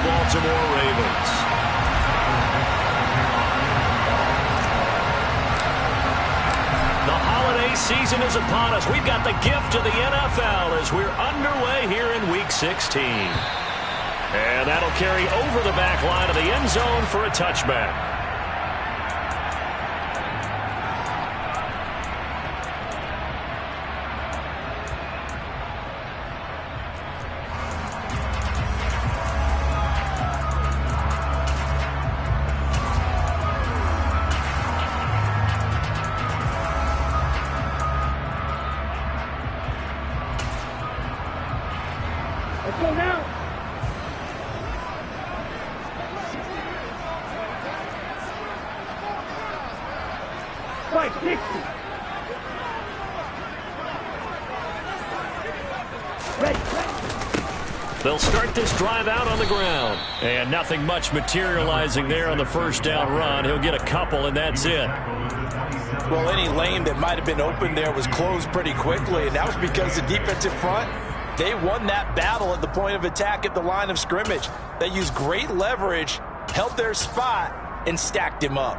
Baltimore Ravens. The holiday season is upon us. We've got the gift of the NFL as we're underway here in Week 16. And that'll carry over the back line of the end zone for a touchback. Let's go now. Right, 60. Ready. They'll start this drive out on the ground. And nothing much materializing there on the first down run. He'll get a couple, and that's it. Well, any lane that might have been open there was closed pretty quickly, and that was because the defensive front, they won that battle at the point of attack at the line of scrimmage. They used great leverage, held their spot, and stacked him up.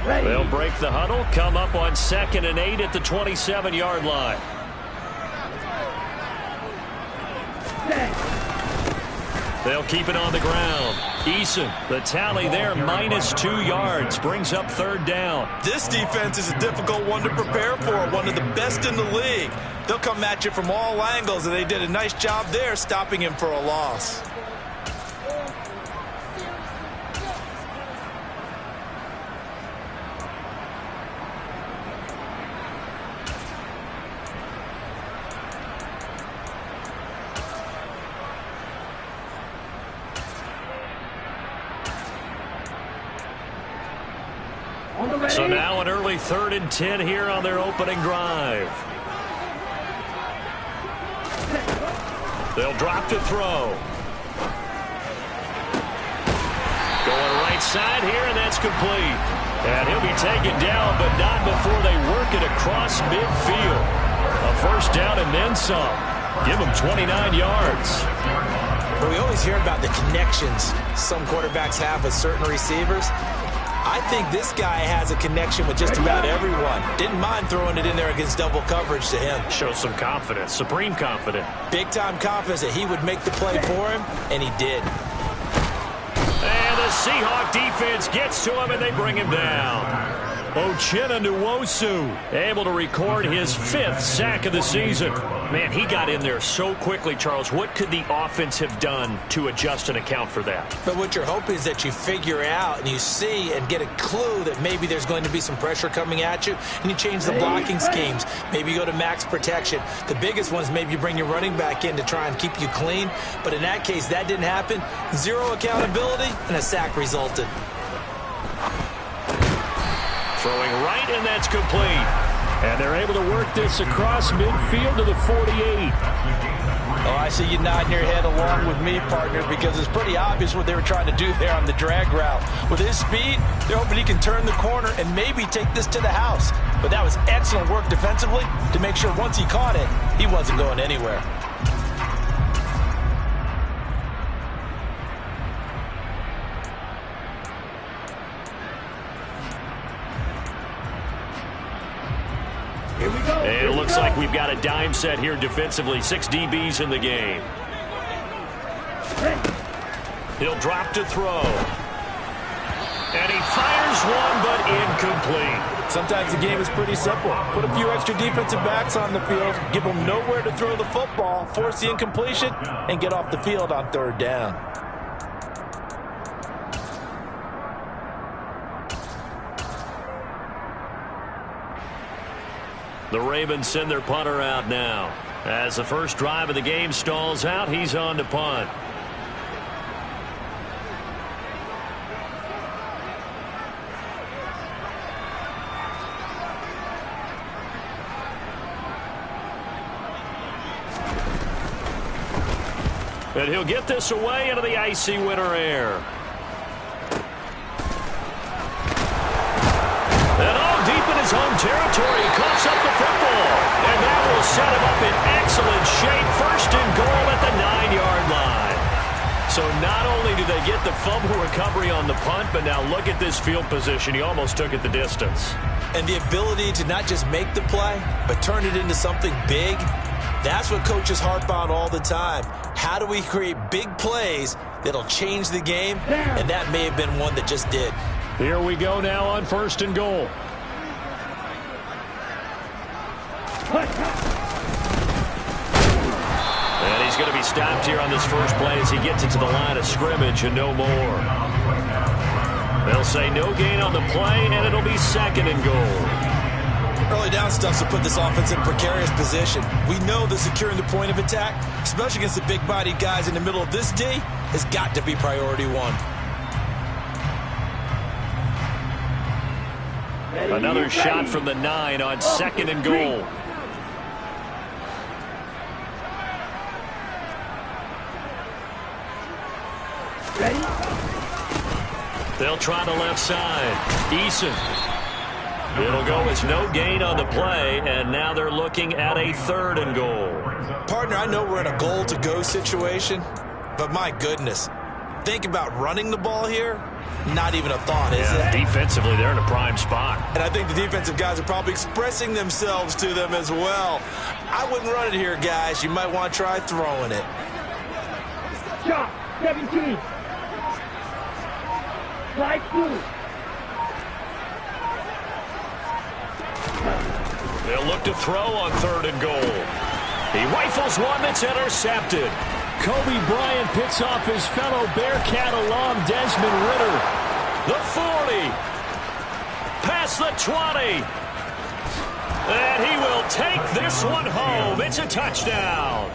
Ready. They'll break the huddle, come up on 2nd and 8 at the 27-yard line. They'll keep it on the ground. Eason, the tally there, -2 yards, brings up 3rd down. This defense is a difficult one to prepare for, one of the best in the league. They'll come at you from all angles, and they did a nice job there stopping him for a loss. So now an early 3rd and 10 here on their opening drive. They'll drop to throw. Going right side here, and that's complete. And he'll be taken down, but not before they work it across midfield. A first down and then some. Give him 29 yards. Well, we always hear about the connections some quarterbacks have with certain receivers. I think this guy has a connection with just about everyone. Didn't mind throwing it in there against double coverage to him. Shows some confidence, supreme confidence. Big-time confidence that he would make the play for him, and he did. And the Seahawk defense gets to him, and they bring him down. Uchenna Nwosu able to record his 5th sack of the season. Man, he got in there so quickly, Charles. What could the offense have done to adjust and account for that? But what you're hoping is that you figure out and you see and get a clue that maybe there's going to be some pressure coming at you, and you change the blocking schemes. Maybe you go to max protection. The biggest one is maybe you bring your running back in to try and keep you clean. But in that case, that didn't happen. 0 accountability, and a sack resulted. Throwing right, and that's complete. And they're able to work this across midfield to the 48. Oh, I see you nodding your head along with me, partner, because it's pretty obvious what they were trying to do there on the drag route. With his speed, they're hoping he can turn the corner and maybe take this to the house. But that was excellent work defensively to make sure once he caught it, he wasn't going anywhere. And it looks like we've got a dime set here defensively. 6 DBs in the game. He'll drop to throw. And he fires one, but incomplete. Sometimes the game is pretty simple. Put a few extra defensive backs on the field, give them nowhere to throw the football, force the incompletion, and get off the field on 3rd down. The Ravens send their punter out now. As the first drive of the game stalls out, he's on to punt. And he'll get this away into the icy winter air. And all deep in his home territory, he coughs up the football. And that will set him up only did they get the fumble recovery on the punt, but now look at this field position. He almost took it the distance. And the ability to not just make the play, but turn it into something big, that's what coaches harp on all the time. How do we create big plays that'll change the game? And that may have been one that just did. Here we go now on 1st and goal. And he's going to be stopped here on this first play as he gets it to the line of scrimmage and no more. They'll say no gain on the play, and it'll be 2nd and goal. Early down stuff to put this offense in a precarious position. We know that securing the point of attack, especially against the big-bodied guys in the middle of this D, has got to be priority one. Another shot from the 9 on 2nd and goal. They'll try the left side. Eason. It'll go as no gain on the play, and now they're looking at a 3rd and goal. Partner, I know we're in a goal-to-go situation, but my goodness, think about running the ball here. Not even a thought, is it? Defensively, they're in a prime spot. And I think the defensive guys are probably expressing themselves to them as well. I wouldn't run it here, guys. You might want to try throwing it. Shot, 17. Slide through. They'll look to throw on 3rd and goal. He rifles one that's intercepted. Kobe Bryant picks off his fellow Bearcat alum Desmond Ridder. The 40. Past the 20. And he will take this one home. It's a touchdown.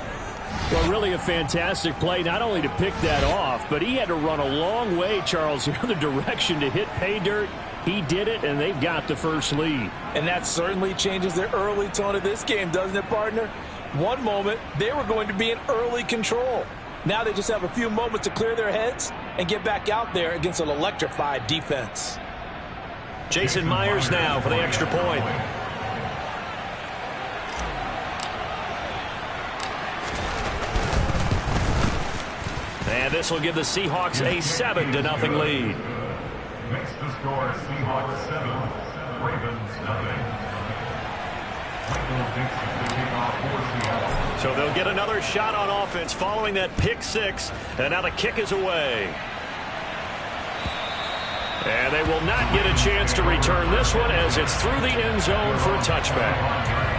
Well, really a fantastic play, not only to pick that off, but he had to run a long way, Charles, the other direction to hit pay dirt. He did it, and they've got the first lead. And that certainly changes the early tone of this game, doesn't it, partner? One moment, they were going to be in early control. Now they just have a few moments to clear their heads and get back out there against an electrified defense. Jason Myers now for the extra point. And this will give the Seahawks a 7-0 lead. Makes the score Seahawks 7, Ravens 0. So they'll get another shot on offense following that pick 6, and now the kick is away. And they will not get a chance to return this one as it's through the end zone for a touchback.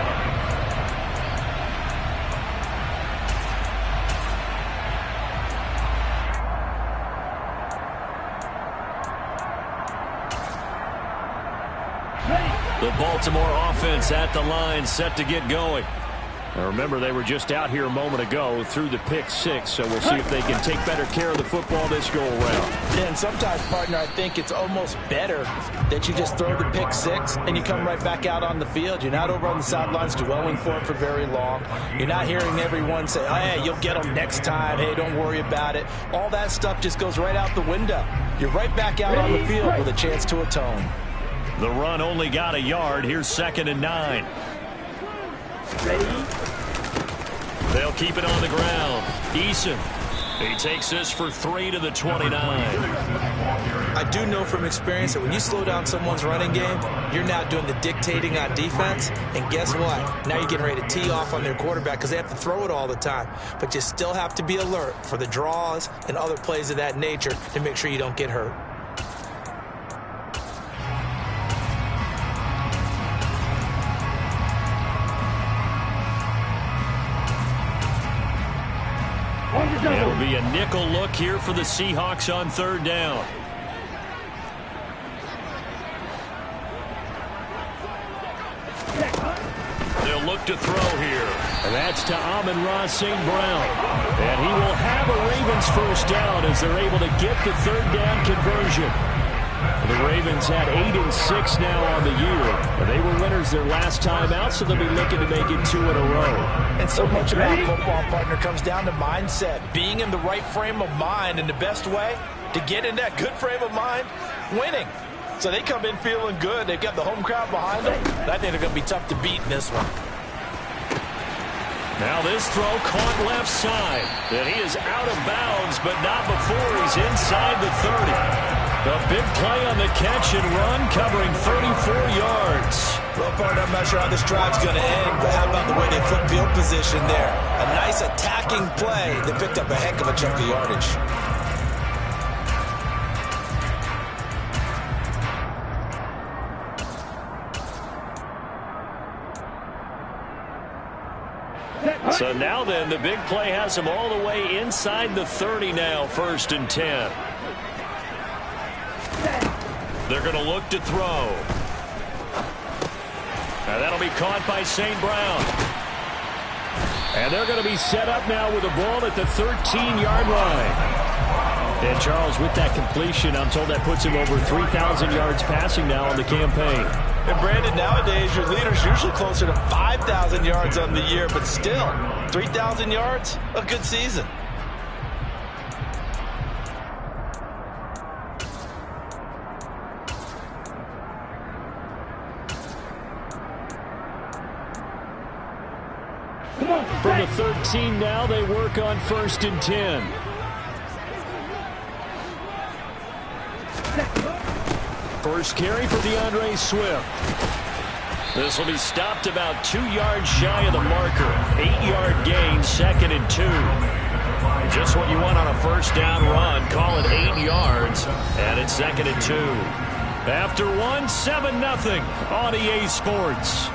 The Baltimore offense at the line, set to get going. Now remember, they were just out here a moment ago through the pick 6, so we'll see if they can take better care of the football this go-around. And sometimes, partner, I think it's almost better that you just throw the pick 6 and you come right back out on the field. You're not over on the sidelines dwelling for it for very long. You're not hearing everyone say, oh, hey, you'll get them next time. Hey, don't worry about it. All that stuff just goes right out the window. You're right back out on the field with a chance to atone. The run only got a yard. Here's 2nd and 9. Ready? They'll keep it on the ground. Eason. He takes this for 3 to the 29. I do know from experience that when you slow down someone's running game, you're now doing the dictating on defense. And guess what? Now you're getting ready to tee off on their quarterback because they have to throw it all the time. But you still have to be alert for the draws and other plays of that nature to make sure you don't get hurt. It'll be a nickel look here for the Seahawks on 3rd down. They'll look to throw here. And that's to Amon-Ra St. Brown. And he will have a Ravens first down as they're able to get the 3rd down conversion. The Ravens had 8-6 now on the year. They were winners their last time out, so they'll be looking to make it 2 in a row. And so much about football, partner, comes down to mindset. Being in the right frame of mind, and the best way to get in that good frame of mind, winning. So they come in feeling good. They've got the home crowd behind them. I think they're going to be tough to beat in this one. Now this throw caught left side. And he is out of bounds, but not before he's inside the 30. A big play on the catch and run, covering 34 yards. Well, partner, I'm not sure how this drive's going to end, but how about the way they flip field position there? A nice attacking play. They picked up a heck of a chunk of yardage. So now then, the big play has him all the way inside the 30 now, 1st and 10. They're going to look to throw. Now that'll be caught by St. Brown. And they're going to be set up now with the ball at the 13-yard line. And Charles, with that completion, I'm told that puts him over 3,000 yards passing now on the campaign. And Brandon, nowadays your leader's usually closer to 5,000 yards on the year, but still, 3,000 yards, a good season. From the 13 now, they work on 1st and 10. First carry for DeAndre Swift. This will be stopped about 2 yards shy of the marker. 8-yard gain, 2nd and 2. Just what you want on a first down run. Call it 8 yards, and it's 2nd and 2. After 1, 7-0 on EA Sports.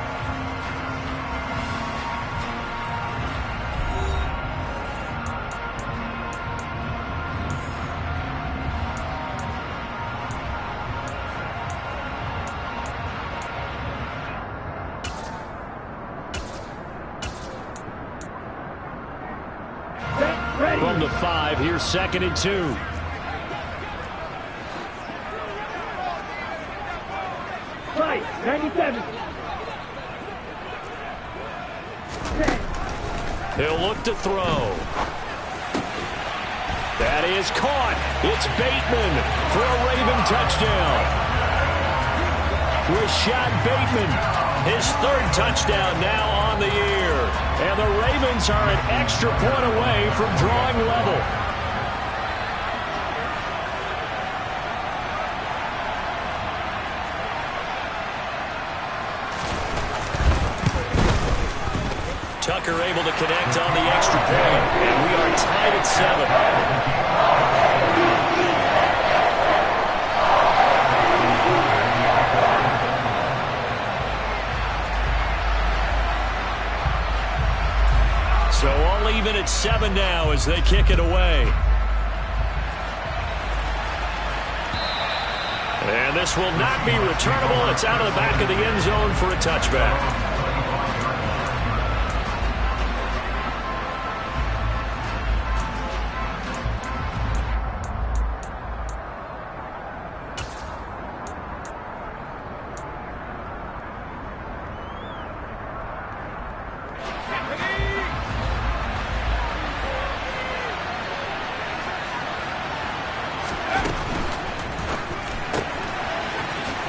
From the 5, here's 2nd and 2. Right, 97. He'll look to throw. That is caught. It's Bateman for a Raven touchdown. Rashad Bateman, his 3rd touchdown now on the year. And the Ravens are an extra point away from drawing level. Tucker able to connect on the extra point, and we are tied at 7. So all even at 7 now as they kick it away. And this will not be returnable. It's out of the back of the end zone for a touchback.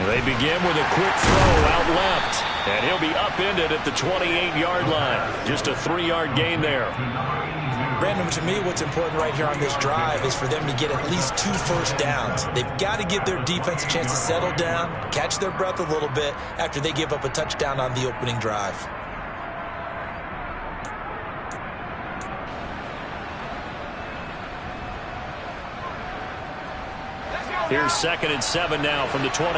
They begin with a quick throw out left, and he'll be upended at the 28-yard line. Just a 3-yard gain there. Brandon, to me, what's important right here on this drive is for them to get at least 2 first downs. They've got to give their defense a chance to settle down, catch their breath a little bit after they give up a touchdown on the opening drive. Here's 2nd and 7 now from the 28.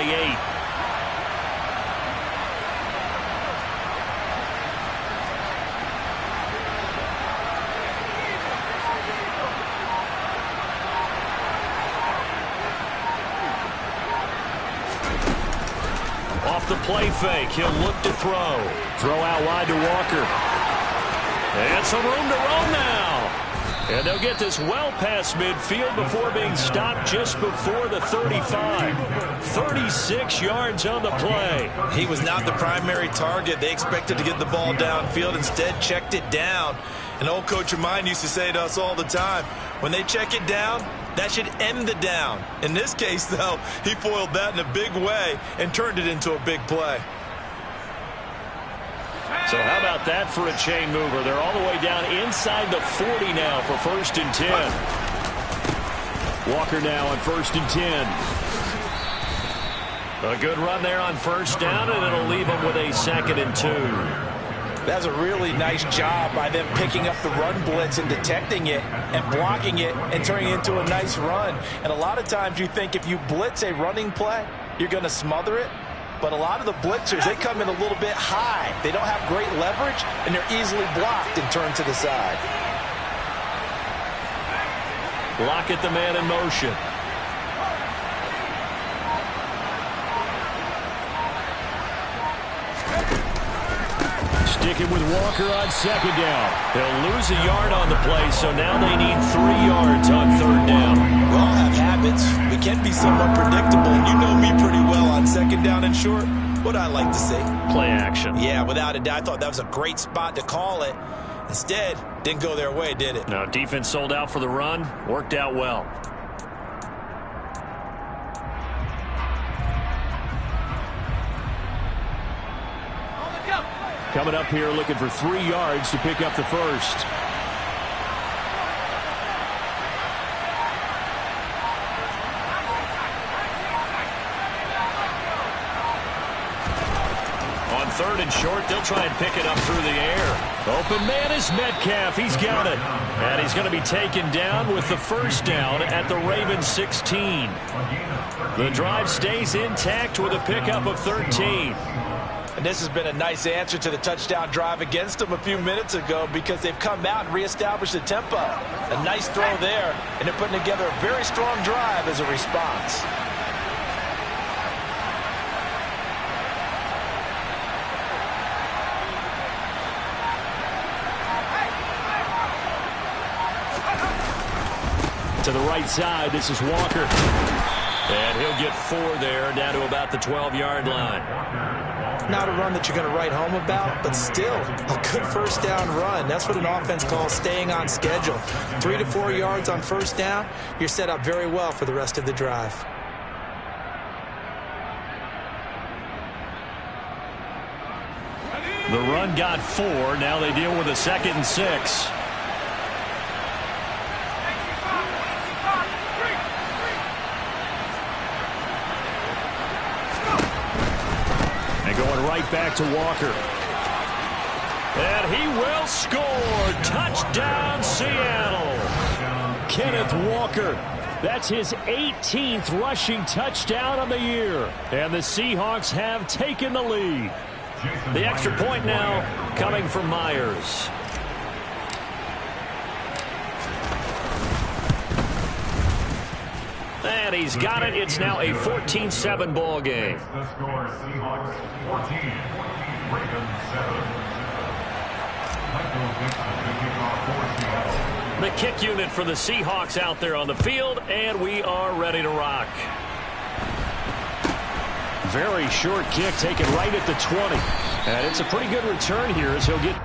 Off the play fake, he'll look to throw. Throw out wide to Walker. And some room to roam now. And they'll get this well past midfield before being stopped just before the 35. 36 yards on the play. He was not the primary target. They expected to get the ball downfield. Instead, checked it down. An old coach of mine used to say to us all the time, when they check it down, that should end the down. In this case, though, he foiled that in a big way and turned it into a big play. So So how about that for a chain mover? They're all the way down inside the 40 now for 1st and 10. Walker now on 1st and 10. A good run there on 1st down, and it'll leave them with a 2nd and 2. That's a really nice job by them picking up the run blitz and detecting it and blocking it and turning it into a nice run. And a lot of times you think if you blitz a running play, you're going to smother it. But a lot of the blitzers, they come in a little bit high. They don't have great leverage, and they're easily blocked and turned to the side. Lockett the man in motion. Sticking with Walker on 2nd down. They'll lose a yard on the play, so now they need 3 yards on 3rd down. We all have habits. We can be somewhat predictable. You know me pretty well on 2nd down and short. What I like to see. Play action. Yeah, without a doubt. I thought that was a great spot to call it. Instead, didn't go their way, did it? No, defense sold out for the run. Worked out well. Coming up here looking for 3 yards to pick up the 1st. On 3rd and short, they'll try and pick it up through the air. Open man is Metcalf. He's got it. And he's going to be taken down with the 1st down at the Ravens 16. The drive stays intact with a pickup of 13. And this has been a nice answer to the touchdown drive against them a few minutes ago because they've come out and reestablished the tempo. A nice throw there, and they're putting together a very strong drive as a response. To the right side, this is Walker. And he'll get 4 there, down to about the 12-yard line. Not a run that you're going to write home about, but still a good 1st down run. That's what an offense calls staying on schedule. 3 to 4 yards on 1st down, you're set up very well for the rest of the drive. The run got 4. Now they deal with a 2nd and 6. Going right back to Walker. And he will score. Touchdown, Seattle. Kenneth Walker. That's his 18th rushing touchdown on the year. And the Seahawks have taken the lead. The extra point now coming from Myers. And he's got it. It's now a 14-7 ball game. The score, Seahawks 14, Ravens 7. The kick unit for the Seahawks out there on the field, and we are ready to rock. Very short kick taken right at the 20. And it's a pretty good return here as he'll get...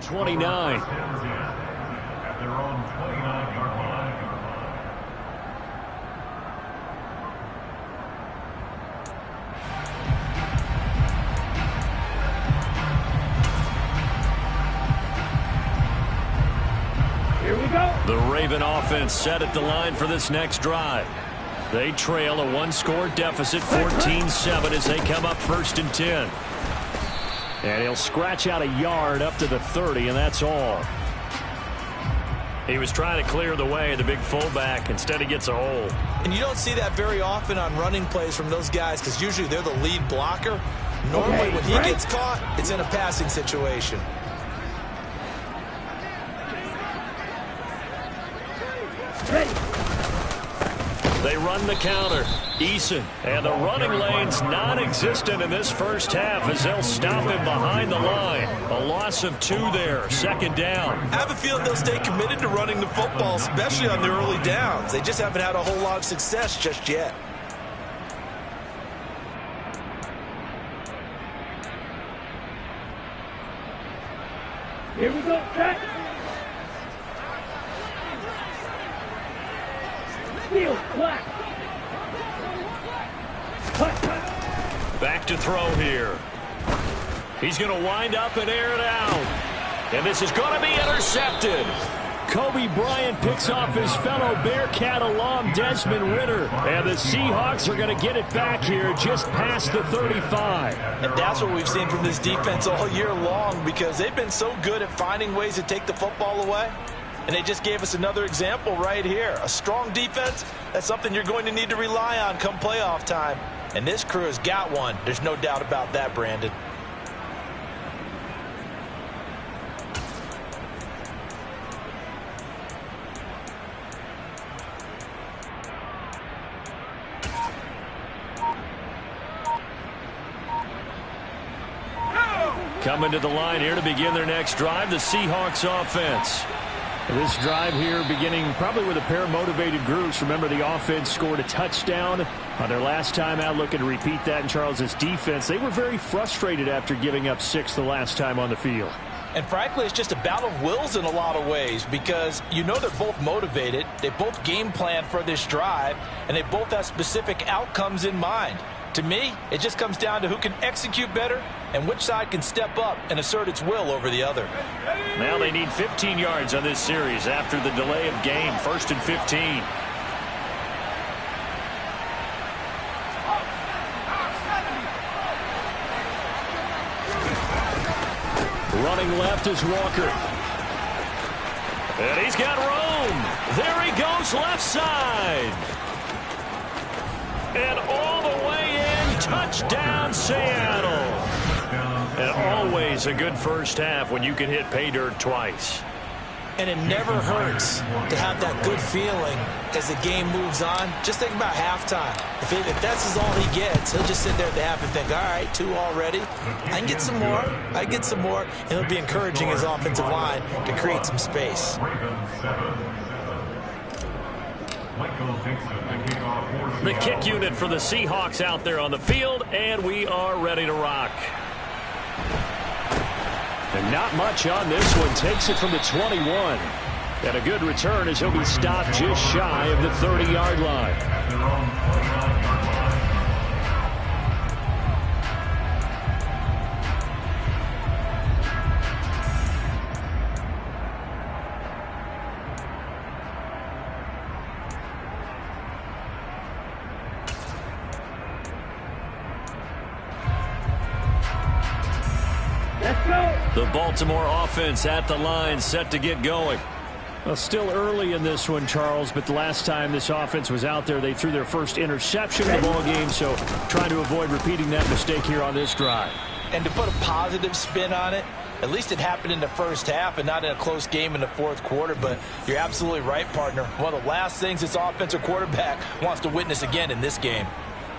29. At their own 29-yard line. Here we go. The Raven offense set at the line for this next drive. They trail a one-score deficit, 14-7, as they come up 1st and 10. And he'll scratch out a yard up to the 30, and that's all. He was trying to clear the way, the big fullback. Instead, he gets a hole. And you don't see that very often on running plays from those guys because usually they're the lead blocker. Normally, when he gets caught, it's in a passing situation. Ready. They run the counter. Eason. And the running lane's non-existent in this first half as they'll stop him behind the line. A loss of 2 there. 2nd down. I have a feeling they'll stay committed to running the football, especially on the early downs. They just haven't had a whole lot of success just yet. Here we go. Track. Field flat. Back to throw here. He's going to wind up and air it out. And this is going to be intercepted. Kobe Bryant picks off his fellow Bearcat alum Desmond Ridder. And the Seahawks are going to get it back here just past the 35. And that's what we've seen from this defense all year long because they've been so good at finding ways to take the football away. And they just gave us another example right here. A strong defense, that's something you're going to need to rely on come playoff time. And this crew has got one. There's no doubt about that, Brandon. Coming to the line here to begin their next drive, the Seahawks offense. This drive here beginning probably with a pair of motivated groups. Remember, the offense scored a touchdown on their last time out. Looking to repeat that in Charles's defense. They were very frustrated after giving up 6 the last time on the field. And frankly, it's just a battle of wills in a lot of ways because you know they're both motivated. They both game plan for this drive, and they both have specific outcomes in mind. To me, it just comes down to who can execute better and which side can step up and assert its will over the other. Now they need 15 yards on this series after the delay of game. 1st and 15. Running left is Walker. And he's got room. There he goes left side. And all the way in, touchdown Seattle. And always a good first half when you can hit pay dirt twice. And it never hurts to have that good feeling as the game moves on. Just think about halftime. If that's all he gets, he'll just sit there at the half and think, all right, 2 already. I can get some more. I get some more. And he'll be encouraging his offensive line to create some space. The kick unit for the Seahawks out there on the field, and we are ready to rock. And not much on this one. Takes it from the 21. And a good return as he'll be stopped just shy of the 30-yard line. The Baltimore offense at the line, set to get going. Well, still early in this one, Charles, but the last time this offense was out there, they threw their first interception of the ball game, so trying to avoid repeating that mistake here on this drive. And to put a positive spin on it, at least it happened in the first half and not in a close game in the fourth quarter, but you're absolutely right, partner. One of the last things this offensive quarterback wants to witness again in this game.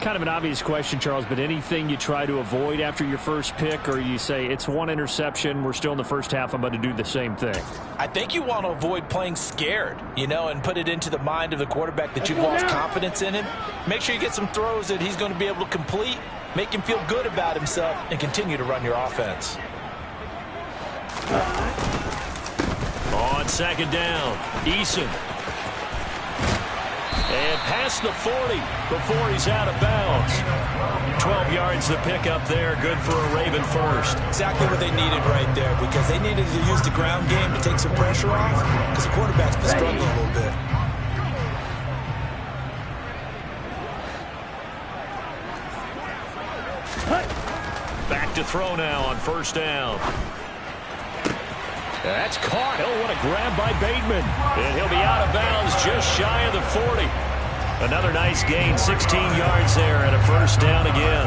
Kind of an obvious question, Charles, but anything you try to avoid after your first pick, or you say it's one interception, we're still in the first half, I'm about to do the same thing? I think you want to avoid playing scared, and put it into the mind of the quarterback that you've lost confidence in him. Make sure you get some throws that he's going to be able to complete, make him feel good about himself, and continue to run your offense. On second down, Eason. And past the 40 before he's out of bounds. 12 yards to pick up there. Good for a Raven first. Exactly what they needed right there, because they needed to use the ground game to take some pressure off, because the quarterback's been struggling a little bit. Back to throw now on first down. That's caught. Oh, what a grab by Bateman. And he'll be out of bounds just shy of the 40. Another nice gain, 16 yards there and a first down again.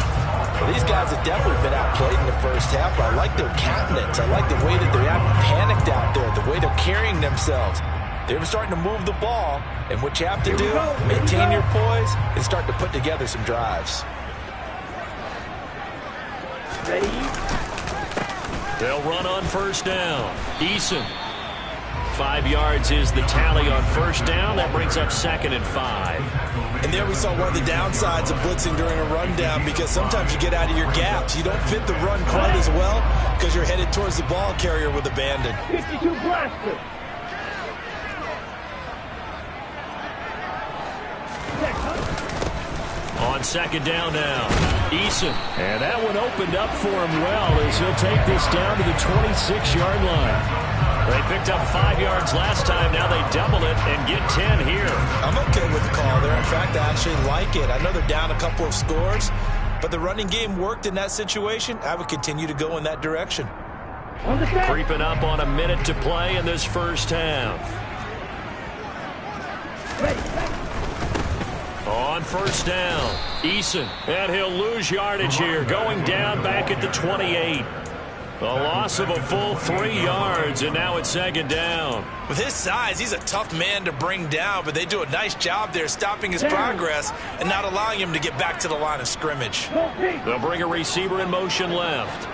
Well, these guys have definitely been outplayed in the first half, but I like their countenance. I like the way that they're panicked out there, the way they're carrying themselves. They were starting to move the ball, and what you have to do, maintain your poise and start to put together some drives. Ready? They'll run on first down. Eason. 5 yards is the tally on first down. That brings up 2nd and 5. And there we saw one of the downsides of blitzing during a rundown, because sometimes you get out of your gaps. You don't fit the run quite as well because you're headed towards the ball carrier with abandon. 52 blaster. On second down now, Eason. And that one opened up for him well as he'll take this down to the 26-yard line. They picked up 5 yards last time. Now they double it and get 10 here. I'm okay with the call there. In fact, I actually like it. I know they're down a couple of scores, but the running game worked in that situation. I would continue to go in that direction. Creeping up on a minute to play in this first half. On first down, Eason. And he'll lose yardage here, going down back at the 28. A loss of a full 3 yards, and now it's second down. With his size, he's a tough man to bring down, but they do a nice job there stopping his progress and not allowing him to get back to the line of scrimmage. They'll bring a receiver in motion left.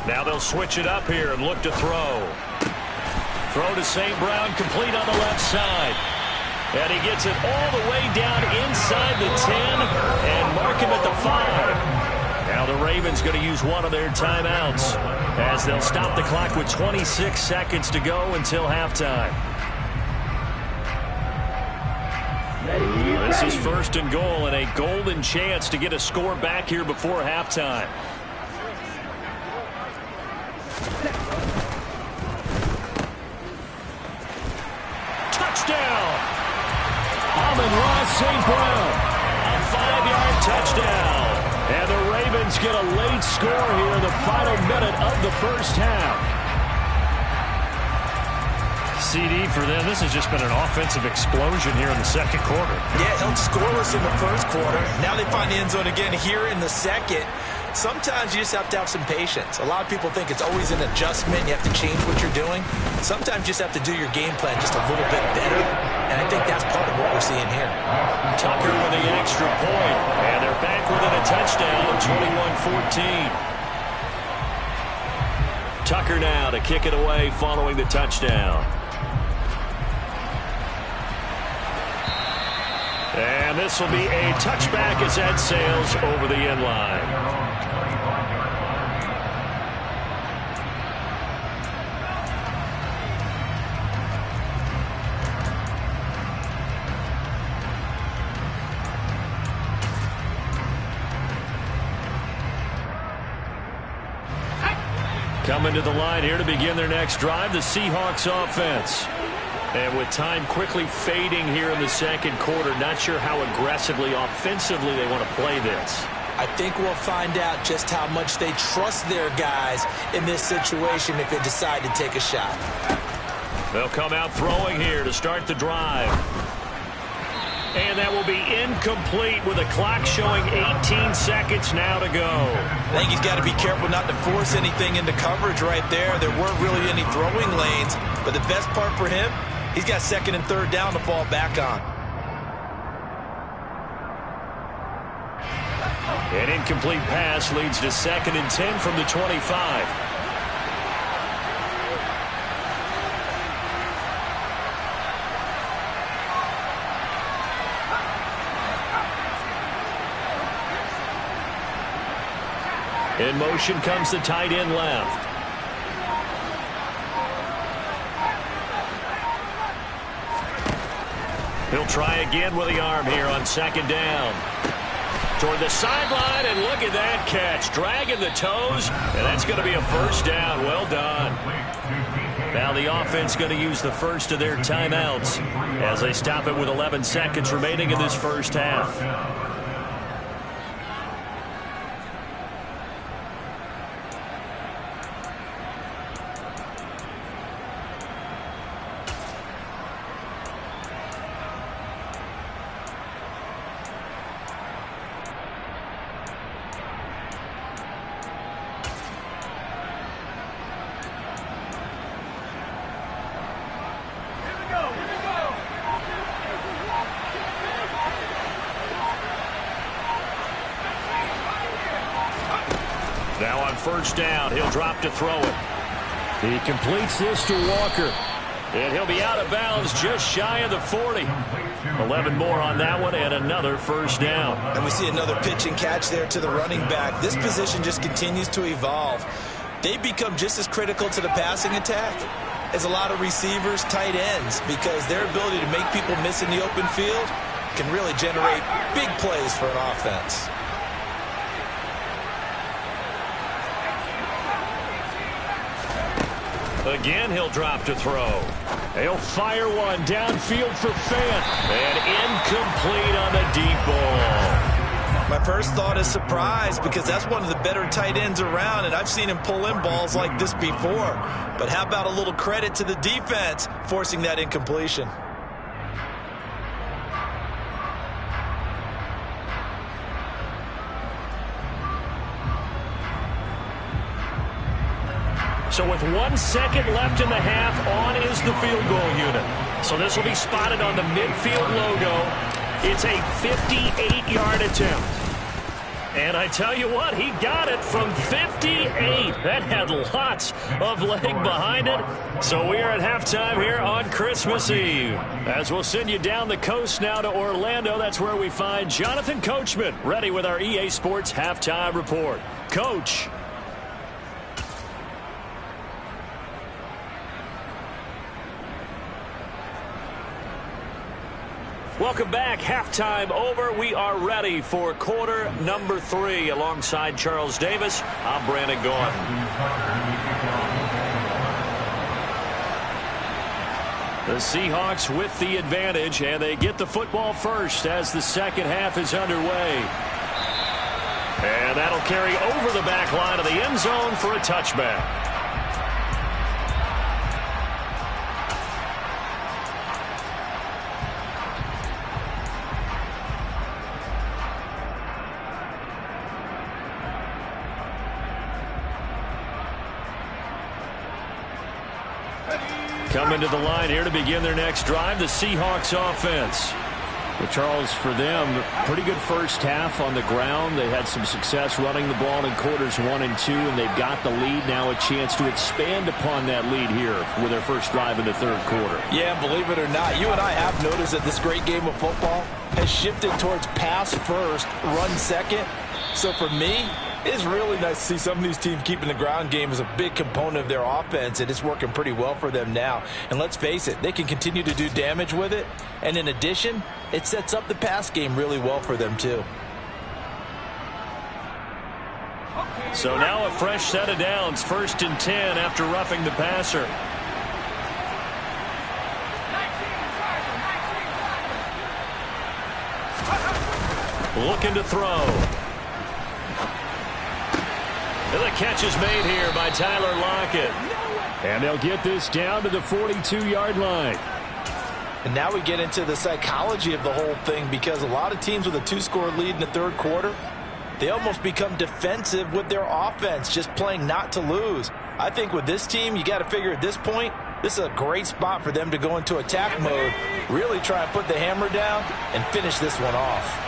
Now they'll switch it up here and look to throw. Throw to St. Brown, complete on the left side. And he gets it all the way down inside the 10 and mark him at the 5. Now the Ravens going to use one of their timeouts as they'll stop the clock with 26 seconds to go until halftime. This is first and goal and a golden chance to get a score back here before halftime. Touchdown! Amon-Ra St. Brown, a 5-yard touchdown. And the Ravens get a late score here in the final minute of the first half. CD for them, this has just been an offensive explosion here in the second quarter. Yeah, held scoreless in the first quarter. Now they find the end zone again here in the second. Sometimes you just have to have some patience. A lot of people think it's always an adjustment. You have to change what you're doing. Sometimes you just have to do your game plan just a little bit better. And I think that's part of what we're seeing here. Tucker with the extra point. And they're back within a touchdown of 21-14. Tucker now to kick it away following the touchdown. And this will be a touchback as that sails over the end line. Coming to the line here to begin their next drive, the Seahawks offense. And with time quickly fading here in the second quarter, not sure how aggressively, offensively they want to play this. I think we'll find out just how much they trust their guys in this situation if they decide to take a shot. They'll come out throwing here to start the drive. And that will be incomplete with a clock showing 18 seconds now to go. I think he's got to be careful not to force anything into coverage right there. There weren't really any throwing lanes, but the best part for him, he's got second and third down to fall back on. An incomplete pass leads to 2nd and 10 from the 25. In motion comes the tight end left. He'll try again with the arm here on second down. Toward the sideline, and look at that catch. Dragging the toes, and that's going to be a first down. Well done. Now the offense going to use the first of their timeouts as they stop it with 11 seconds remaining in this first half. Now on first down, he'll drop to throw it. He completes this to Walker. And he'll be out of bounds just shy of the 40. 11 more on that one and another first down. And we see another pitch and catch there to the running back. This position just continues to evolve. They become just as critical to the passing attack as a lot of receivers, tight ends, because their ability to make people miss in the open field can really generate big plays for an offense. Again, he'll drop to throw. He'll fire one downfield for Fant. And incomplete on the deep ball. My first thought is surprise, because that's one of the better tight ends around, and I've seen him pull in balls like this before. But how about a little credit to the defense forcing that incompletion? So with 1 second left in the half, on is the field goal unit. So this will be spotted on the midfield logo. It's a 58-yard attempt. And I tell you what, he got it from 58. That had lots of leg behind it. So we are at halftime here on Christmas Eve. As we'll send you down the coast now to Orlando, that's where we find Jonathan Coachman ready with our EA Sports halftime report. Coach. Welcome back. Halftime over. We are ready for quarter number 3. Alongside Charles Davis, I'm Brandon Gaughan. The Seahawks with the advantage, and they get the football first as the second half is underway. And that'll carry over the back line of the end zone for a touchback. Coming to the line here to begin their next drive, the Seahawks offense. Well, Charles, for them, pretty good first half on the ground. They had some success running the ball in quarters 1 and 2, and they've got the lead. Now a chance to expand upon that lead here with their first drive in the third quarter. Yeah, believe it or not, you and I have noticed that this great game of football has shifted towards pass first, run second. So for me, it's really nice to see some of these teams keeping the ground game as a big component of their offense, and it's working pretty well for them now. And let's face it, they can continue to do damage with it. And in addition, it sets up the pass game really well for them too. So now a fresh set of downs, 1st and 10 after roughing the passer. Looking to throw. And the catch is made here by Tyler Lockett. And they'll get this down to the 42-yard line. And now we get into the psychology of the whole thing, because a lot of teams with a 2-score lead in the third quarter, they almost become defensive with their offense, just playing not to lose. I think with this team, you got to figure at this point, this is a great spot for them to go into attack mode, really try and put the hammer down and finish this one off.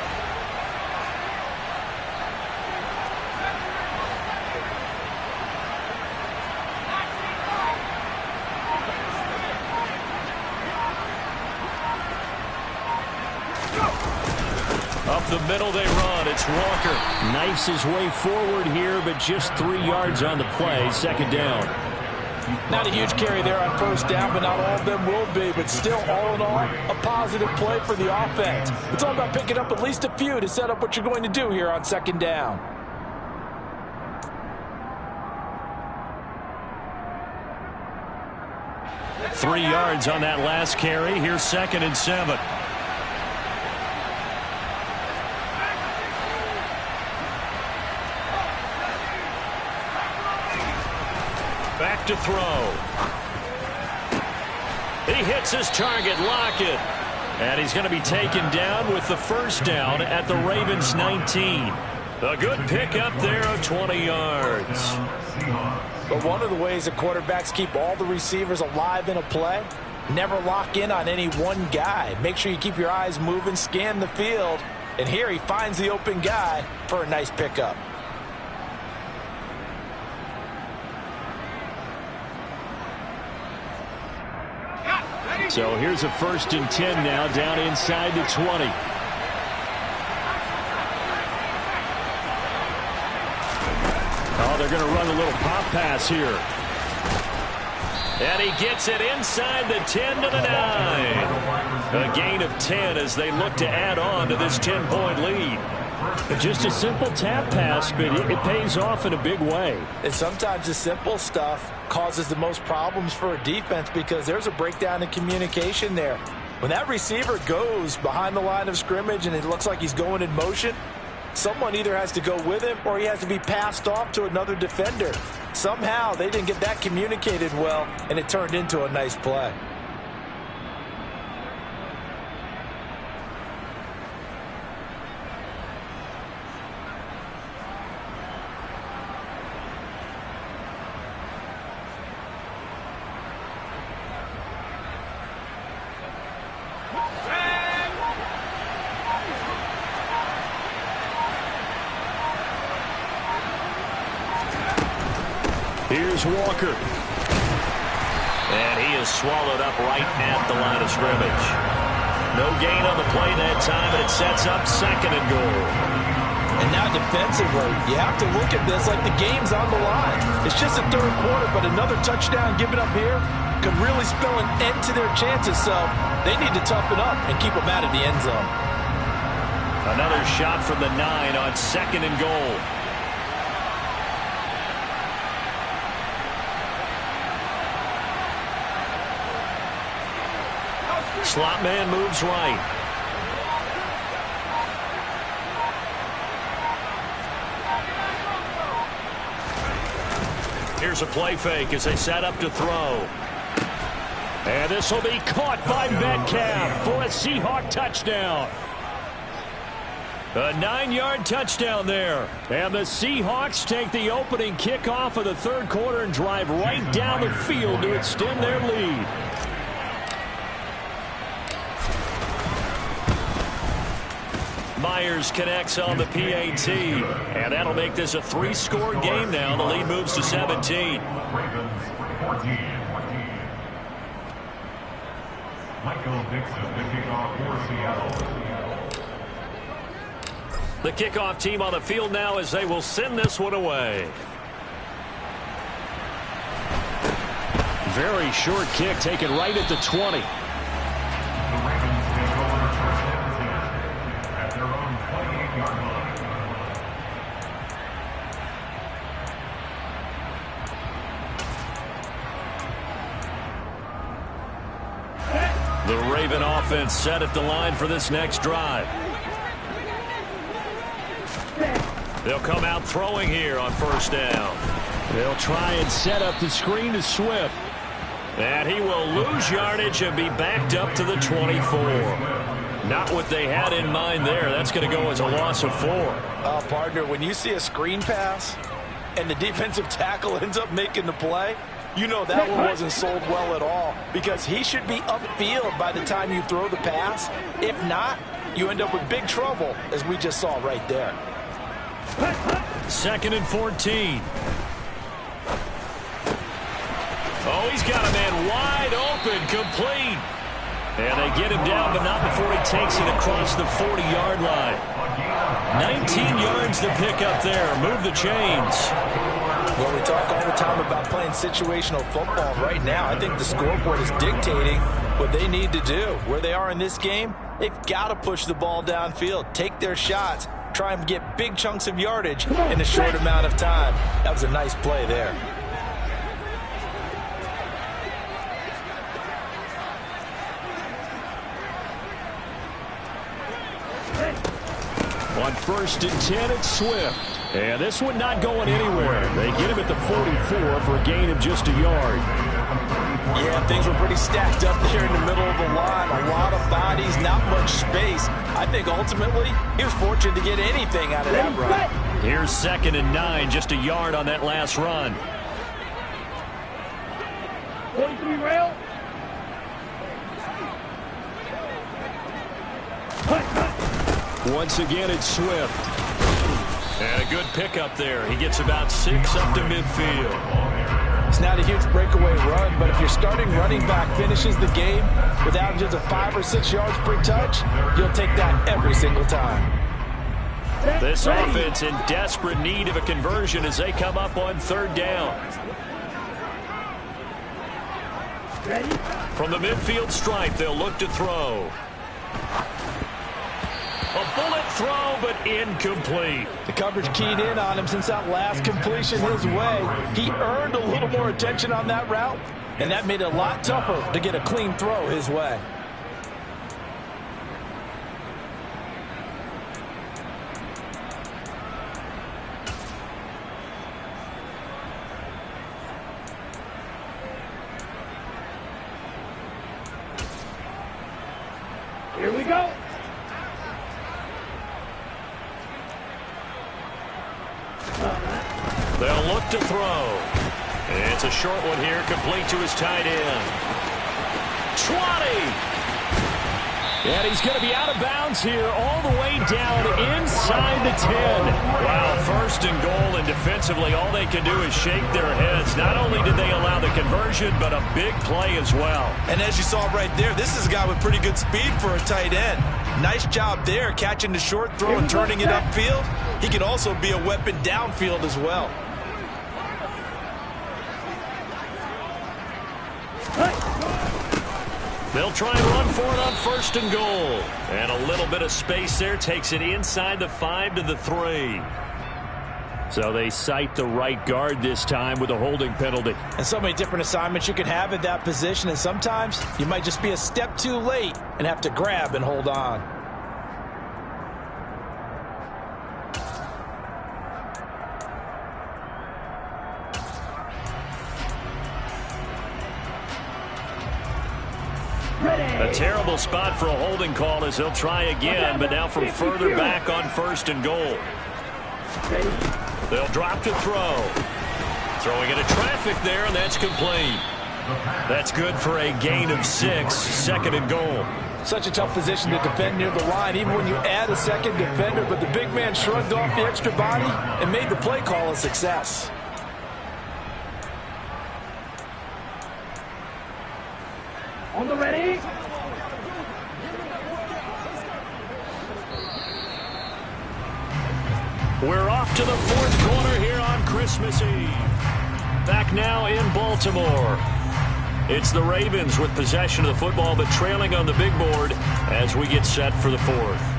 the middle they run. It's Walker. Knifes his way forward here, but just 3 yards on the play. Second down. Not a huge carry there on first down, but not all of them will be. But still, all in all, a positive play for the offense. It's all about picking up at least a few to set up what you're going to do here on second down. Three yards on that last carry. Here's 2nd and 7. Back to throw. He hits his target, Lockett. And he's going to be taken down with the first down at the Ravens 19. A good pickup there of 20 yards. But one of the ways that quarterbacks keep all the receivers alive in a play, never lock in on any one guy. Make sure you keep your eyes moving, scan the field. And here he finds the open guy for a nice pickup. So here's a 1st and 10 now, down inside the 20. Oh, they're going to run a little pop pass here. And he gets it inside the 10 to the 9. A gain of 10 as they look to add on to this 10-point lead. Just a simple tap pass, but it pays off in a big way. And sometimes the simple stuff causes the most problems for a defense because there's a breakdown in communication there. When that receiver goes behind the line of scrimmage and it looks like he's going in motion, someone either has to go with him or he has to be passed off to another defender. Somehow they didn't get that communicated well, and it turned into a nice play. Here's Walker. And he is swallowed up right at the line of scrimmage. No gain on the play that time, and it sets up 2nd and goal. And now defensively, you have to look at this like the game's on the line. It's just the 3rd quarter, but another touchdown given up here could really spell an end to their chances. So they need to toughen up and keep them out of the end zone. Another shot from the 9 on 2nd and goal. Slot man moves right. Here's a play fake as they set up to throw. And this will be caught by Metcalf for a Seahawk touchdown. A 9-yard touchdown there. And the Seahawks take the opening kickoff of the 3rd quarter and drive right down the field to extend their lead. Myers connects on the PAT, and that'll make this a 3-score game now. The lead moves to 17. Ravens 14. Michael Dixon, the kickoff for Seattle. The kickoff team on the field now as they will send this one away. Very short kick taken right at the 20. The Ravens take over first and 10 at their own 28-yard line. The Raven offense set at the line for this next drive. They'll come out throwing here on first down. They'll try and set up the screen to Swift. And he will lose yardage and be backed up to the 24. Not what they had in mind there. That's going to go as a loss of 4. Partner, when you see a screen pass and the defensive tackle ends up making the play, you know that one wasn't sold well at all because he should be upfield by the time you throw the pass. If not, you end up with big trouble, as we just saw right there. 2nd and 14. Oh, he's got a man wide open, complete. And they get him down, but not before he takes it across the 40-yard line. 19 yards to pick up there. Move the chains. Well, we talk all the time about playing situational football. Right now, I think the scoreboard is dictating what they need to do. Where they are in this game, they've got to push the ball downfield, take their shots, try and get big chunks of yardage in a short amount of time. That was a nice play there. On 1st and 10, it's Swift. And this one not going anywhere. They get him at the 44 for a gain of just a yard. Yeah, things were pretty stacked up there in the middle of the line. A lot of bodies, not much space. I think ultimately he was fortunate to get anything out of that run. Here's 2nd and 9, just a yard on that last run. 43 rail. Once again, it's Swift. And a good pickup there. He gets about 6 up to midfield. It's not a huge breakaway run, but if your starting running back finishes the game with averages of 5 or 6 yards per touch, you'll take that every single time. This offense in desperate need of a conversion as they come up on 3rd down. From the midfield stripe, they'll look to throw. A bullet throw, but incomplete. The coverage keyed in on him since that last completion his way. He earned a little more attention on that route, and that made it a lot tougher to get a clean throw his way. Here we go. They'll look to throw. It's a short one here, complete to his tight end. 20! And he's going to be out of bounds here all the way down inside the 10. Wow, 1st and goal, and defensively all they can do is shake their heads. Not only did they allow the conversion, but a big play as well. And as you saw right there, this is a guy with pretty good speed for a tight end. Nice job there, catching the short throw and turning it upfield. He can also be a weapon downfield as well. They'll try and run for it on 1st and goal. And a little bit of space there takes it inside the 5 to the 3. So they cite the right guard this time with a holding penalty. And so many different assignments you can have at that position, and sometimes you might just be a step too late and have to grab and hold on. A terrible spot for a holding call as they'll try again, but now from further back on 1st and goal. They'll drop to throw. Throwing into traffic there, and that's complete. That's good for a gain of 6, 2nd and goal. Such a tough position to defend near the line, even when you add a second defender, but the big man shrugged off the extra body and made the play call a success. On the ready. We're off to the 4th quarter here on Christmas Eve. Back now in Baltimore. It's the Ravens with possession of the football, but trailing on the big board as we get set for the 4th.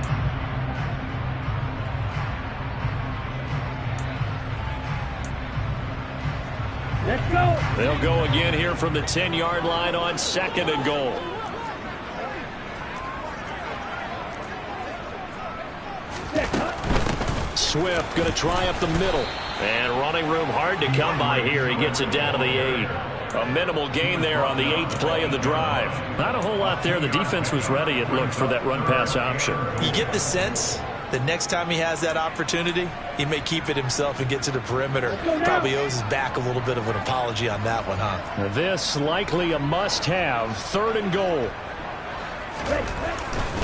Let's go. They'll go again here from the 10-yard line on 2nd and goal. Swift going to try up the middle. And running room hard to come by here. He gets it down to the 8. A minimal gain there on the 8th play of the drive. Not a whole lot there. The defense was ready, it looked, for that run-pass option. You get the sense that next time he has that opportunity, he may keep it himself and get to the perimeter. Probably owes his back a little bit of an apology on that one, huh? This likely a must-have. 3rd and goal.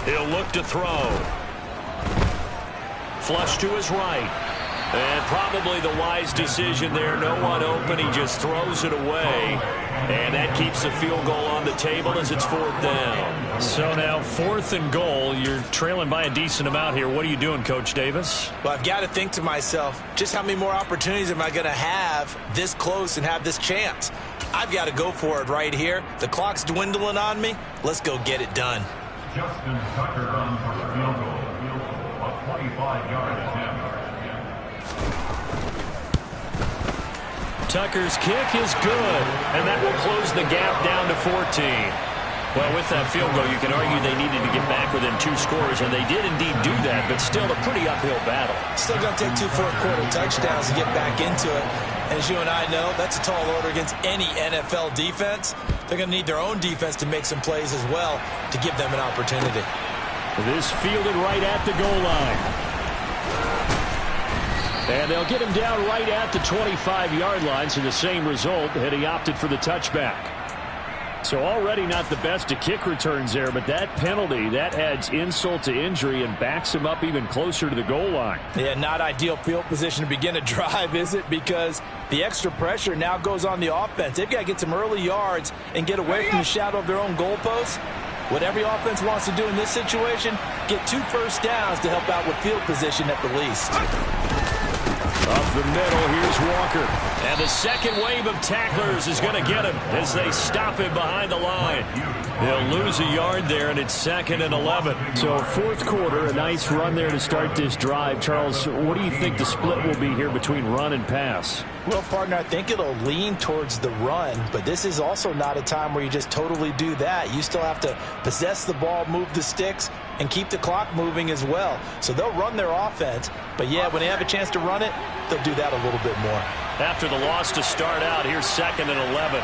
He'll look to throw. Flush to his right. And probably the wise decision there. No one open. He just throws it away. And that keeps the field goal on the table as it's 4th down. So now 4th and goal. You're trailing by a decent amount here. What are you doing, Coach Davis? Well, I've got to think to myself, just how many more opportunities am I going to have this close and have this chance? I've got to go for it right here. The clock's dwindling on me. Let's go get it done. Justin Tucker runs for the field goal. A 25-yard attempt. Tucker's kick is good, and that will close the gap down to 14. Well, with that field goal, you can argue they needed to get back within 2 scores, and they did indeed do that, but still a pretty uphill battle. Still going to take 2 fourth-quarter touchdowns to get back into it. And as you and I know, that's a tall order against any NFL defense. They're going to need their own defense to make some plays as well to give them an opportunity. This fielded right at the goal line. And they'll get him down right at the 25-yard line, so the same result had he opted for the touchback. So already not the best of kick returns there, but that penalty, that adds insult to injury and backs him up even closer to the goal line. Yeah, not ideal field position to begin a drive, is it? Because the extra pressure now goes on the offense. They've got to get some early yards and get away from the shadow of their own goalposts. What every offense wants to do in this situation, get 2 first downs to help out with field position at the least. Up the middle, here's Walker. And the second wave of tacklers is going to get him as they stop him behind the line. They'll lose a yard there, and it's 2nd and 11. So 4th quarter, a nice run there to start this drive. Charles, what do you think the split will be here between run and pass? Well, partner, I think it'll lean towards the run, but this is also not a time where you just totally do that. You still have to possess the ball, move the sticks, and keep the clock moving as well. So they'll run their offense, but yeah, when they have a chance to run it, they'll do that a little bit more. After the loss to start out, here's 2nd and 11.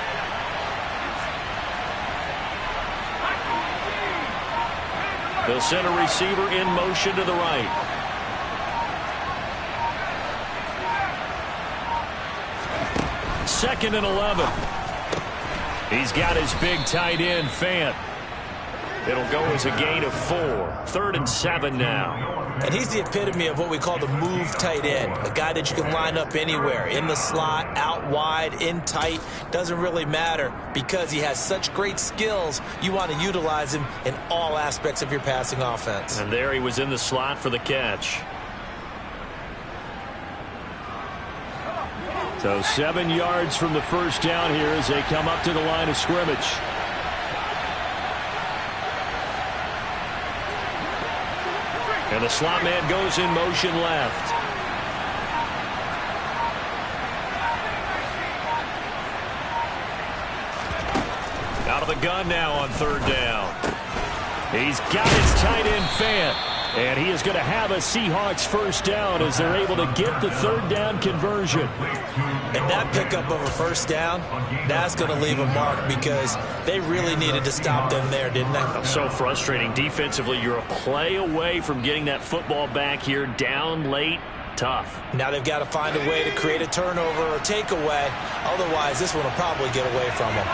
They'll send a receiver in motion to the right. Second and 11. He's got his big tight end, Fant. It'll go as a gain of 4. 3rd and 7 now. And he's the epitome of what we call the move tight end. A guy that you can line up anywhere. In the slot, out wide, in tight. Doesn't really matter because he has such great skills. You want to utilize him in all aspects of your passing offense. And there he was in the slot for the catch. So 7 yards from the first down here as they come up to the line of scrimmage. And the slot man goes in motion left. Out of the gun now on 3rd down. He's got his tight end, Fant. And he is going to have a Seahawks first down as they're able to get the 3rd down conversion. And that pickup of a first down, that's going to leave a mark because they really needed to stop them there, didn't they? So frustrating. Defensively, you're a play away from getting that football back here down late. Tough. Now they've got to find a way to create a turnover or takeaway. Otherwise, this one will probably get away from them.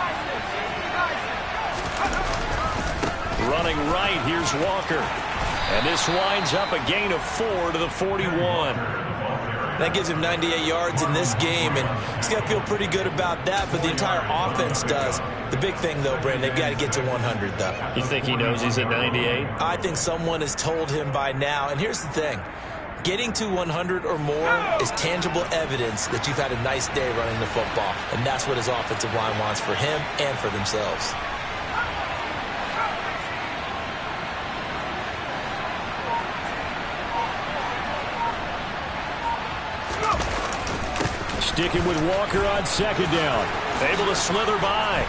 Running right, here's Walker. And this winds up a gain of 4 to the 41. That gives him 98 yards in this game, and he's got to feel pretty good about that, but the entire offense does. The big thing, though, Brandon, they've got to get to 100, though. You think he knows he's at 98? I think someone has told him by now, and here's the thing. Getting to 100 or more is tangible evidence that you've had a nice day running the football, and that's what his offensive line wants for him and for themselves. Sticking with Walker on 2nd down. Able to slither by.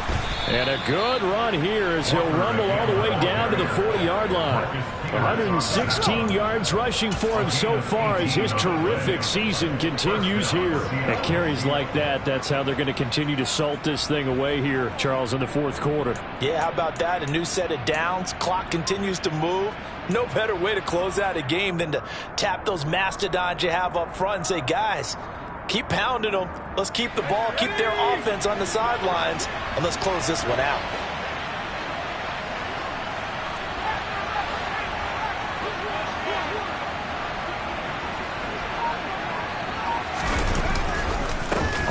And a good run here as he'll rumble all the way down to the 40-yard line. 116 yards rushing for him so far as his terrific season continues here. And carries like that, that's how they're going to continue to salt this thing away here, Charles, in the 4th quarter. Yeah, how about that? A new set of downs. Clock continues to move. No better way to close out a game than to tap those mastodons you have up front and say, guys, keep pounding them. Let's keep the ball, keep their offense on the sidelines, and let's close this one out.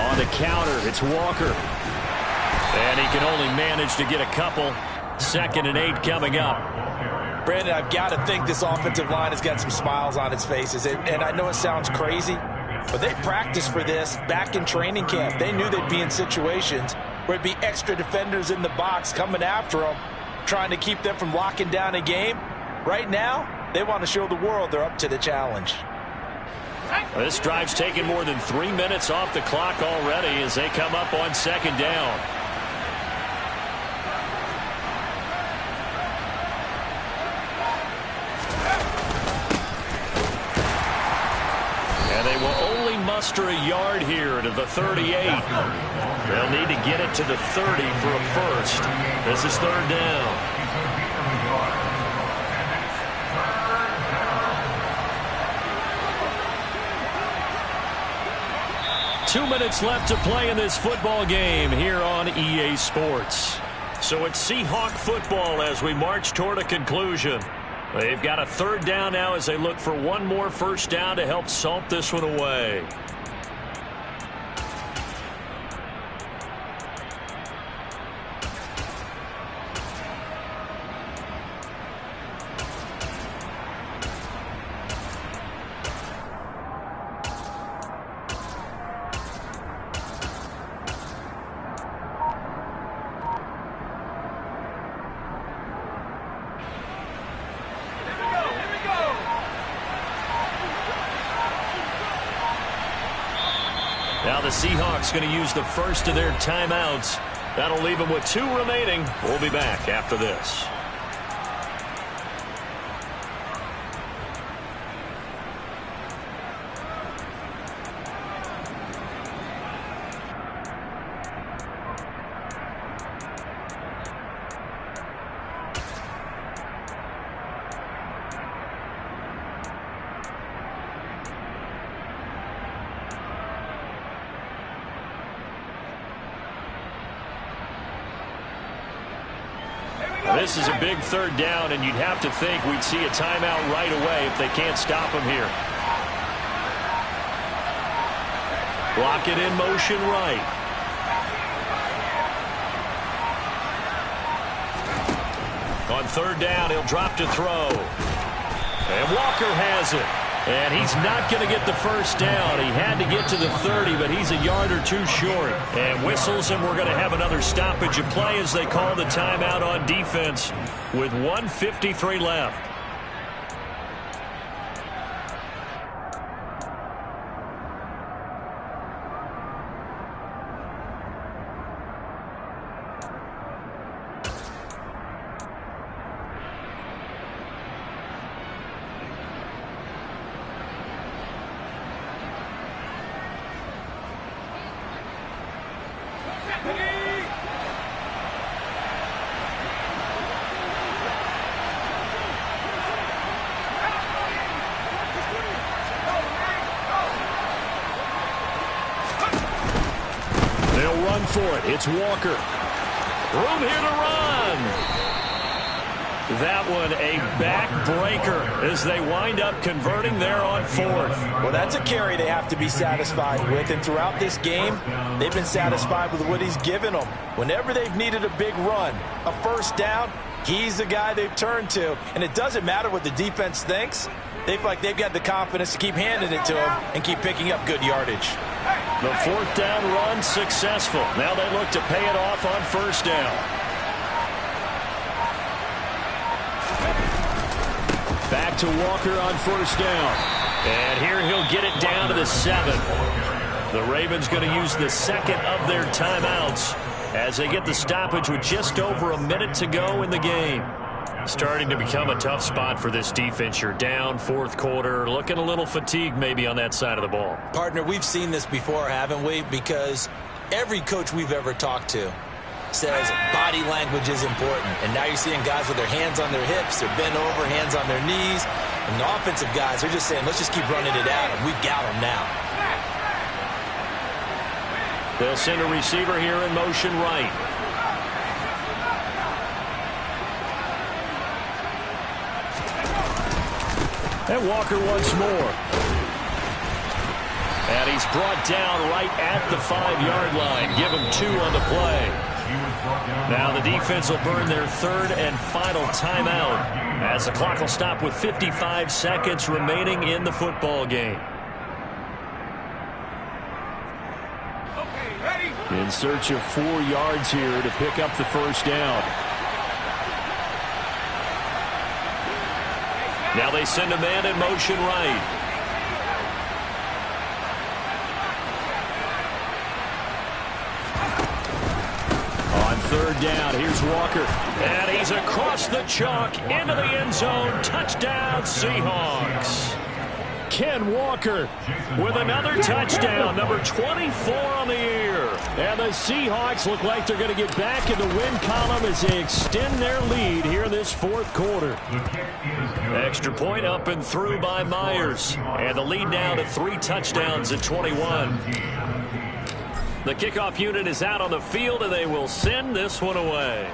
On the counter, it's Walker. And he can only manage to get a couple. 2nd and 8 coming up. Brandon, I've got to think this offensive line has got some smiles on its faces. And I know it sounds crazy, but they practiced for this back in training camp. They knew they'd be in situations where it'd be extra defenders in the box coming after them, trying to keep them from locking down a game. Right now, they want to show the world they're up to the challenge. This drive's taken more than 3 minutes off the clock already as they come up on 2nd down. And they will only muster a yard here to the 38. They'll need to get it to the 30 for a first. This is 3rd down. 2 minutes left to play in this football game here on EA Sports. So it's Seahawk football as we march toward a conclusion. They've got a 3rd down now as they look for one more first down to help salt this one away. Now the Seahawks going to use the first of their timeouts. That'll leave them with 2 remaining. We'll be back after this. This is a big 3rd down, and you'd have to think we'd see a timeout right away if they can't stop him here. Block it in motion right. On 3rd down, he'll drop to throw. And Walker has it. And he's not going to get the first down. He had to get to the 30, but he's a yard or 2 short. And whistles, and we're going to have another stoppage of play as they call the timeout on defense with 1:53 left. For it. It's Walker. Room here to run. That one a backbreaker as they wind up converting there on 4th. Well, that's a carry they have to be satisfied with, and throughout this game, they've been satisfied with what he's given them. Whenever they've needed a big run, a first down, he's the guy they've turned to, and it doesn't matter what the defense thinks. They feel like they've got the confidence to keep handing it to him and keep picking up good yardage. The 4th down run successful. Now they look to pay it off on 1st down. Back to Walker on 1st down. And here he'll get it down to the 7. The Ravens going to use the 2nd of their timeouts as they get the stoppage with just over a minute to go in the game. Starting to become a tough spot for this defense. You're down 4th quarter, looking a little fatigued maybe on that side of the ball. Partner, we've seen this before, haven't we? Because every coach we've ever talked to says body language is important. And now you're seeing guys with their hands on their hips, they're bent over, hands on their knees. And the offensive guys are just saying, let's just keep running it at them. We've got them now. They'll send a receiver here in motion right. And Walker once more. And he's brought down right at the 5-yard line. Give him 2 on the play. Now the defense will burn their 3rd and final timeout as the clock will stop with 55 seconds remaining in the football game. In search of 4 yards here to pick up the first down. Now they send a man in motion right. On 3rd down, here's Walker. And he's across the chalk into the end zone. Touchdown, Seahawks. Ken Walker With another touchdown, number 24 on the year. and the Seahawks look like they're going to get back in the win column as they extend their lead here in this 4th quarter. Extra point up and through by Myers. And the lead now to 3 touchdowns at 21. The kickoff unit is out on the field, and they will send this one away.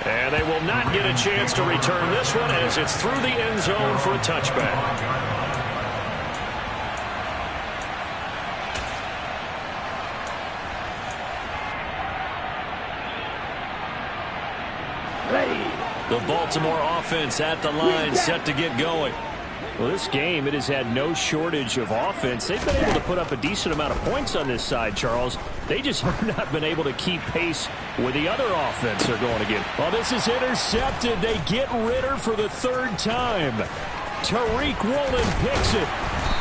And they will not get a chance to return this one as it's through the end zone for a touchback. The Baltimore offense at the line, set to get going. Well, this game, it has had no shortage of offense. They've been able to put up a decent amount of points on this side, Charles. They just have not been able to keep pace with the other offense they're going against. Well, this is intercepted. They get Ritter for the 3rd time. Tariq Woolen picks it.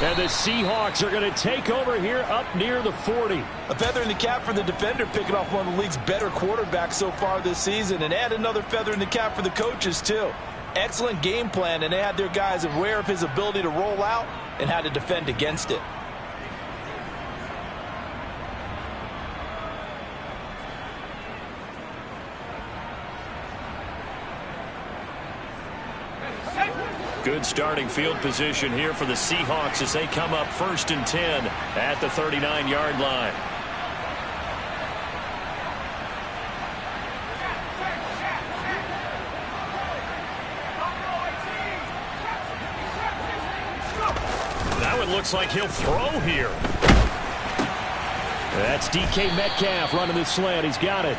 And the Seahawks are going to take over here up near the 40. A feather in the cap for the defender, picking off one of the league's better quarterbacks so far this season. And add another feather in the cap for the coaches, too. Excellent game plan, and they had their guys aware of his ability to roll out and how to defend against it. Good starting field position here for the Seahawks as they come up 1st and 10 at the 39-yard line. Now it looks like he'll throw here. That's DK Metcalf running the slant. He's got it.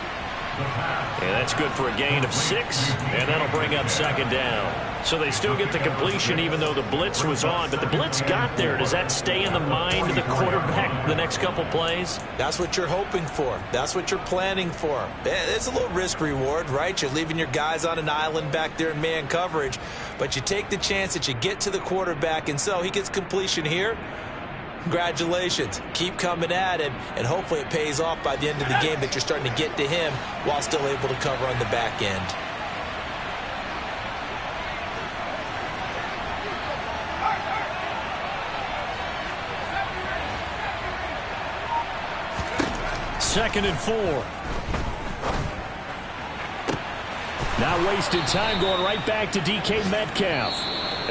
And that's good for a gain of 6, and that'll bring up 2nd down. So they still get the completion even though the blitz was on, but the blitz got there. Does that stay in the mind of the quarterback the next couple plays? That's what you're hoping for. That's what you're planning for. It's a little risk reward, right? You're leaving your guys on an island back there in man coverage, but you take the chance that you get to the quarterback, and so he gets completion here. Congratulations. Keep coming at him, and hopefully it pays off by the end of the game that you're starting to get to him while still able to cover on the back end. Second and 4. Now wasted time going right back to DK Metcalf.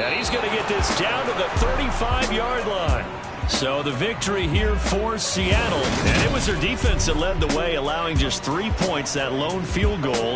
And he's going to get this down to the 35-yard line. So the victory here for Seattle. And it was their defense that led the way, allowing just 3 points, that lone field goal.